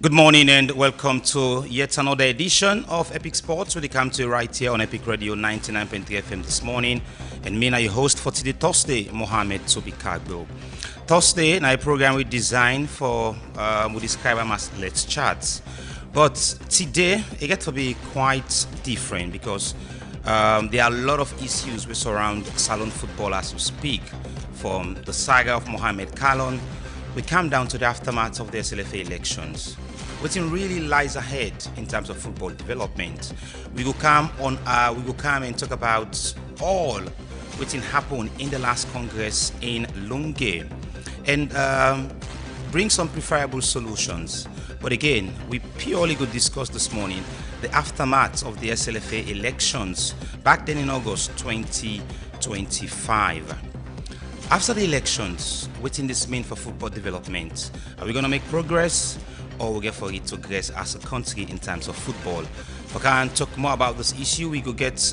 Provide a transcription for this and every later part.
Good morning and welcome to yet another edition of Epic Sports. We come to you right here on Epic Radio 99.3 FM this morning. And me, your host for today, Thursday, Mohammed Sobikagbo. Thursday, a program we designed for, we describe them as Let's Chat. But today, it gets to be quite different because there are a lot of issues we surround Salon football as we speak. From the saga of Mohamed Kallon, we come down to the aftermath of the SLFA elections. What really lies ahead in terms of football development. We will come and talk about all what happened in the last Congress in Lunge and bring some preferable solutions. But again, we purely could discuss this morning the aftermath of the SLFA elections back then in August 2025. After the elections, what does this mean for football development? Are we going to make progress? Or we get for it to progress as a country in terms of football. If we can talk more about this issue, we could get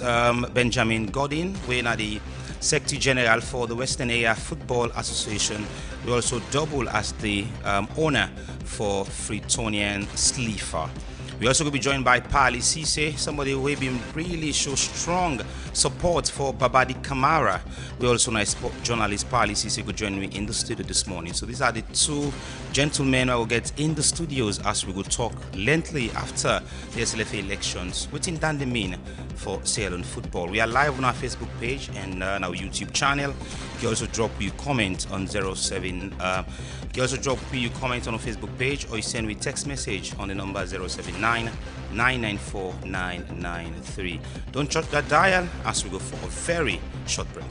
Benjamin Godin, we're the Secretary General for the Western Area Football Association. We also double as the owner for Freetonian Sleefer. We also will be joined by Pali Cisse, somebody who has been really show strong support for Babadi Kamara. We also know sport journalist Pali Cisse could join me in the studio this morning. So these are the two gentlemen who will get in the studios as we will talk lengthily after the SLFA elections. What in that mean for Salon football? We are live on our Facebook page and our YouTube channel. You can also drop your comment on 07. You can also drop your comment on our Facebook page or you send me a text message on the number 079 994 993. Don't shut that dial as we go for a very short break.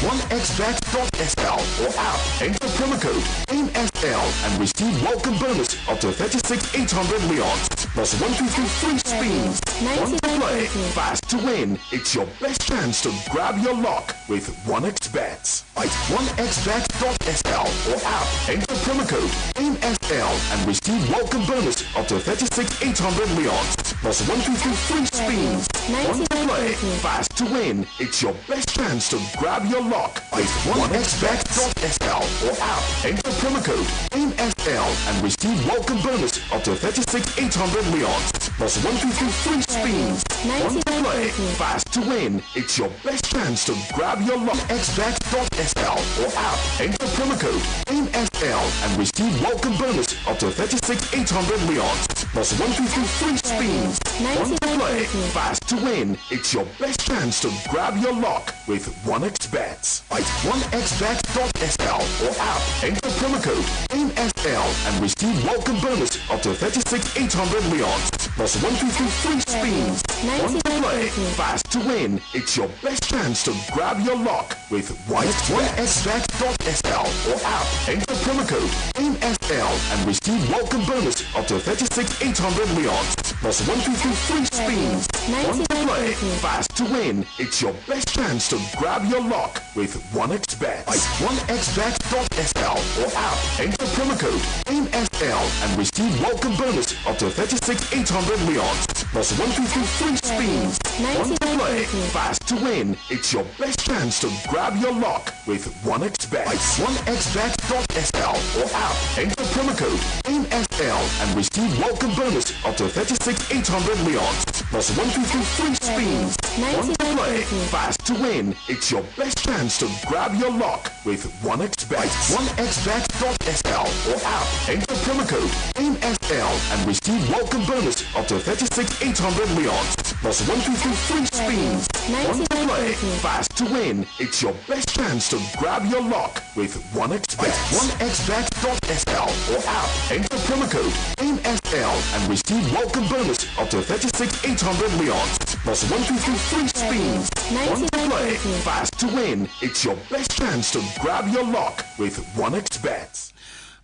OneXBet.sl or app, enter promo code AIMSL and receive welcome bonus up to 36,800 leons plus 153 free spins. One to play, fast to win. It's your best chance to grab your luck with OneXBet. OneXBet.sl or app, enter promo code AIMSL and receive welcome bonus up to 36,800 leons plus 153 free spins. One to play, fast to win. It's your best chance to grab your luck with OneXBet.sl or app, enter promo code AIMSL and receive welcome bonus up to 36,800 leons plus 153 free spins. One to play, fast to win. It's your best chance to grab your luck. OneXBet.sl or app, enter promo code AIMSL and receive welcome bonus up to 36,800 leons plus 153 free spins. One to play, fast to win. It's your best chance to grab your luck with OneXBet. OneXBet.sl or app, enter promo code AIMSL and receive welcome bonus up to 36,800 leons plus 153 free spins. One to play, fast to win. It's your best chance to grab your luck with OneXBet.sl or app, enter promo code AIMSL and receive welcome bonus up to 36,800 leons plus 153 free spins. One to play, fast to win. It's your best chance to grab your luck with OneXBet. OneXBet.sl or app, enter promo code AIMSL and receive welcome bonus up to 36,800 leons plus 153 free spins. One to play, fast to win. It's your best chance to grab your luck with OneXBet. OneXBet.sl or app, enter promo code AIMSL and receive welcome bonus up to 36,800 leons plus 153 free spins. One to play, fast to win. It's your best chance to grab your luck with OneXBet. OneXBet.sl or app, enter promo code AIMSL and receive welcome bonus up to 36,800 leons plus 153 free spins. One to play, fast to win. It's your best chance to grab your luck with OneXBet. OneXBet.sl or app, enter promo code AIMSL and receive welcome bonus up to 36,800 leons plus 153 free spins. One to play, fast to win. It's your best chance to grab your luck with OneXBet.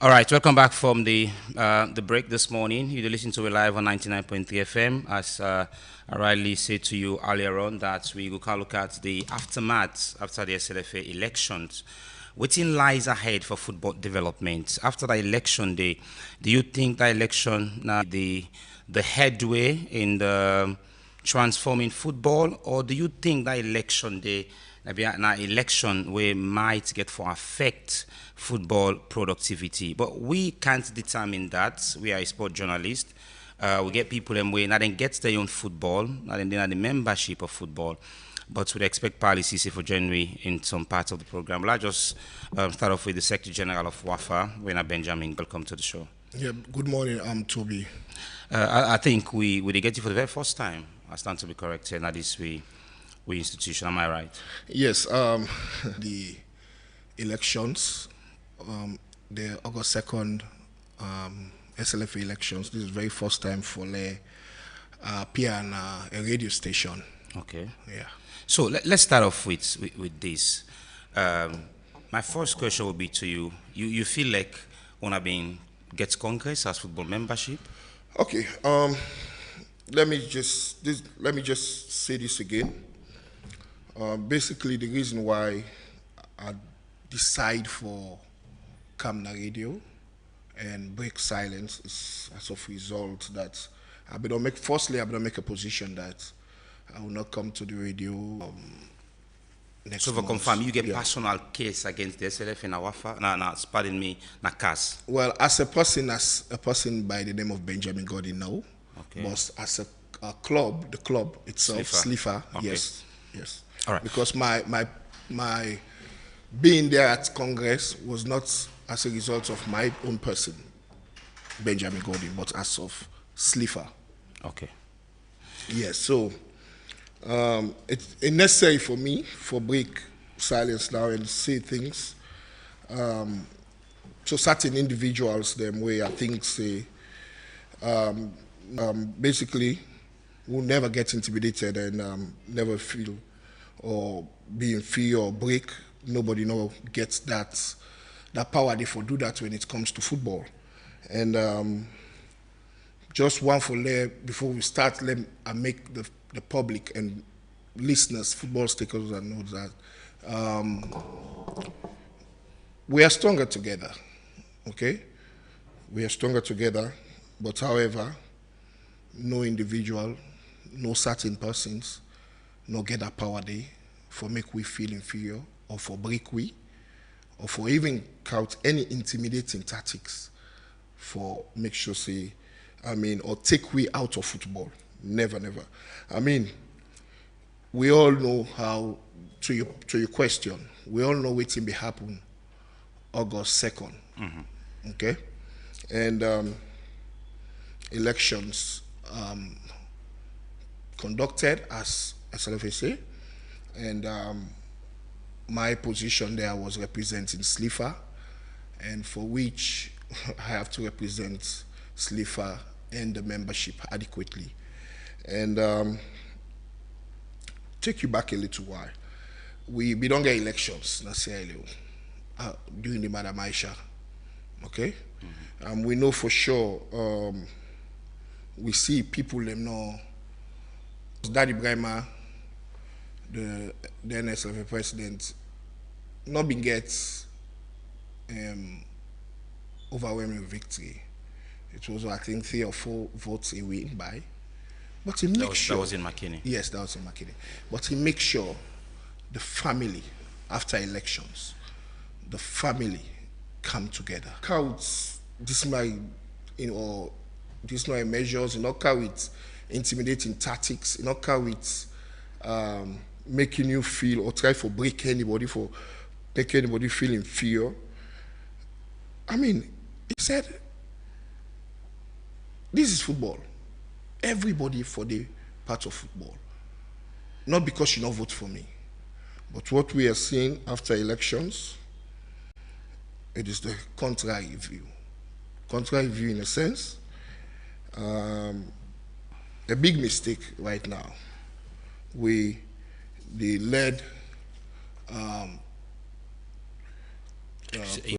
All right, welcome back from the break this morning. You listen to it live on 99.3 FM. As I rightly said to you earlier on, that we will look at the aftermath after the SLFA elections. What lies ahead for football development after the election day? Do you think the election, the headway in the transforming football, or do you think that election day, maybe an election we might get for affect football productivity? But we can't determine that. We are a sport journalist. We get people and we not then get their own football, not then the membership of football. But we expect policies for January in some parts of the program. Well, I just start off with the Secretary General of WAFA, Wena Benjamin. Welcome to the show. Yeah, good morning, I'm Toby. I think we get you for the very first time. I stand to be correct here. Now this we institution. Am I right? Yes, the elections, the August 2nd SLFA elections. This is the very first time for the PN a radio station. Okay. Yeah. So let's start off with this. My first question will be to you. You feel like Una being gets Congress as football membership? Okay. Let me just say this again. Basically, the reason why I decide for Kamna Radio and break silence is as a result that I better make a position that I will not come to the radio next So for month. confirm, you get personal case against the SLF in Awafa? No, pardon me, CAS. Well, as a person by the name of Benjamin Godin, no. Okay. But as a club, the club itself, Slifa, Okay. yes. All right. Because my being there at Congress was not as a result of my own person, Benjamin Godin, but as of Slifa. Okay. Yes, so it's necessary for me for break silence now and say things to certain individuals them where I think say basically will never get intimidated and never feel or be in fear or break. Nobody gets that power they for do that when it comes to football. And just one for there before we start, let I make the public and listeners, football stakeholders, know that we are stronger together. Okay, we are stronger together. But however, no individual, no certain persons, no get that power there for make we feel inferior or for break we, or for even count any intimidating tactics for make sure say. Or take we out of football. Never. We all know how, to your question, we all know what will be happen August 2nd. Mm-hmm. Okay? And elections conducted as SLFSA, and my position there was representing Slifa, and for which I have to represent Slifa and the membership adequately. And take you back a little while. We don't get elections necessarily during the Madam Aisha. Okay? Mm-hmm. We know for sure, we see people them know Daddy Brahma, the NSLF president, not been get overwhelming victory. It was, I think, 3 or 4 votes he win by. But he makes sure... That was in Makini. Yes, that was in Makini. But he makes sure the family, after elections, the family come together. Counts, this my, this my measures, not with intimidating tactics, not with making you feel or try for break anybody, for make anybody feel inferior. He said, this is football. Everybody for the part of football. Not because you don't vote for me. But what we are seeing after elections, it is the contrary view. Contrary view in a sense. A big mistake right now. They led